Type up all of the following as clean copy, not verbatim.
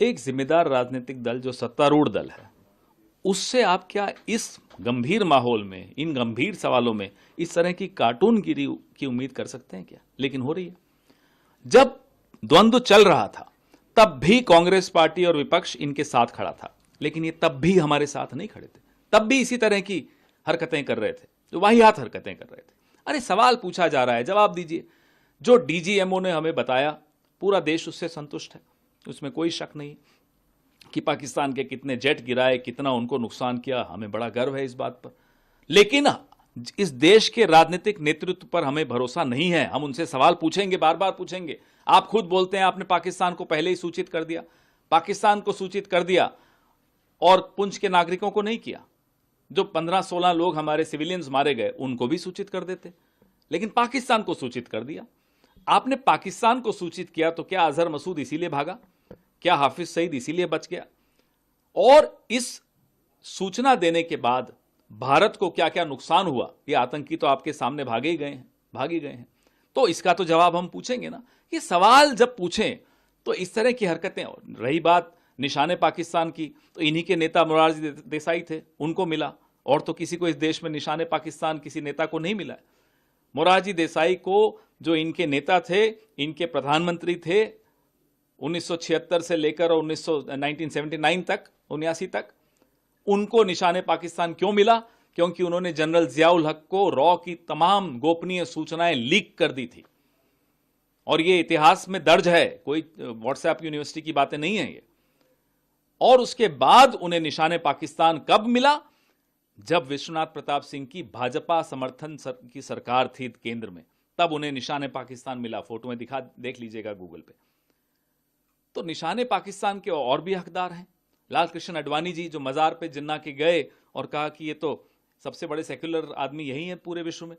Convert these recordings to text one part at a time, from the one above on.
एक जिम्मेदार राजनीतिक दल जो सत्तारूढ़ दल है, उससे आप क्या इस गंभीर माहौल में, इन गंभीर सवालों में इस तरह की कार्टूनगिरी की उम्मीद कर सकते हैं क्या? लेकिन हो रही है। जब द्वंद्व चल रहा था तब भी कांग्रेस पार्टी और विपक्ष इनके साथ खड़ा था, लेकिन ये तब भी हमारे साथ नहीं खड़े थे, तब भी इसी तरह की हरकतें कर रहे थे, जो वाहियात हरकतें कर रहे थे। अरे सवाल पूछा जा रहा है, जवाब दीजिए। जो डीजीएमओ ने हमें बताया, पूरा देश उससे संतुष्ट है, उसमें कोई शक नहीं कि पाकिस्तान के कितने जेट गिराए, कितना उनको नुकसान किया, हमें बड़ा गर्व है इस बात पर। लेकिन इस देश के राजनीतिक नेतृत्व पर हमें भरोसा नहीं है। हम उनसे सवाल पूछेंगे, बार बार पूछेंगे। आप खुद बोलते हैं आपने पाकिस्तान को पहले ही सूचित कर दिया, पाकिस्तान को सूचित कर दिया और पुंछ के नागरिकों को नहीं किया। जो 15-16 लोग हमारे सिविलियंस मारे गए उनको भी सूचित कर देते, लेकिन पाकिस्तान को सूचित कर दिया। आपने पाकिस्तान को सूचित किया तो क्या अजहर मसूद इसीलिए भागा? क्या हाफिज सईद इसीलिए बच गया? और इस सूचना देने के बाद भारत को क्या क्या नुकसान हुआ, ये आतंकी तो आपके सामने भाग ही गए हैं। तो इसका तो जवाब हम पूछेंगे ना। ये सवाल जब पूछें तो इस तरह की हरकतें। रही बात निशाने पाकिस्तान की, तो इन्हीं के नेता मोरारजी देसाई थे, उनको मिला, और तो किसी को इस देश में निशाने पाकिस्तान किसी नेता को नहीं मिला है। मोरारजी देसाई को, जो इनके नेता थे, इनके प्रधानमंत्री थे 1976 से लेकर 1979 तक, 79 तक, उनको निशाने पाकिस्तान क्यों मिला? क्योंकि उन्होंने जनरल जियाउल हक को रॉ की तमाम गोपनीय सूचनाएं लीक कर दी थी, और ये इतिहास में दर्ज है, कोई व्हाट्सएप यूनिवर्सिटी की बातें नहीं है ये। और उसके बाद उन्हें निशाने पाकिस्तान कब मिला? जब विश्वनाथ प्रताप सिंह की भाजपा समर्थन की सरकार थी केंद्र में, तब उन्हें निशाने पाकिस्तान मिला। फोटो में देख लीजिएगा गूगल पे। तो निशाने पाकिस्तान के और भी हकदार हैं। लाल कृष्ण आडवाणी जी, जो मजार पे जिन्ना के गए और कहा कि ये तो सबसे बड़े सेक्युलर आदमी यही है पूरे विश्व में,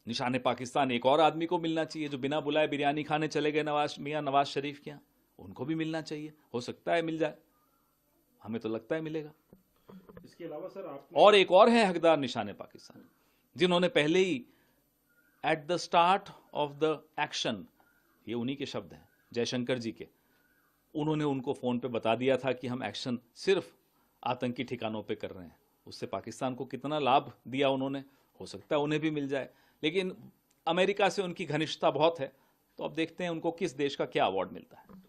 निशाने पाकिस्तान एक और आदमी को मिलना चाहिए जो बिना बुलाए बिरयानी खाने चले गए मियां नवाज शरीफ के यहाँ, उनको भी मिलना चाहिए। हो सकता है मिल जाए, हमें तो लगता है मिलेगा। इसके अलावा सर और एक और है हकदार निशाने पाकिस्तान, जिन्होंने पहले ही at the start of the action, ये उन्हीं के शब्द हैं, जयशंकर जी के, उन्होंने उनको फोन पे बता दिया था कि हम एक्शन सिर्फ आतंकी ठिकानों पे कर रहे हैं। उससे पाकिस्तान को कितना लाभ दिया उन्होंने, हो सकता है उन्हें भी मिल जाए। लेकिन अमेरिका से उनकी घनिष्ठता बहुत है, तो अब देखते हैं उनको किस देश का क्या अवार्ड मिलता है।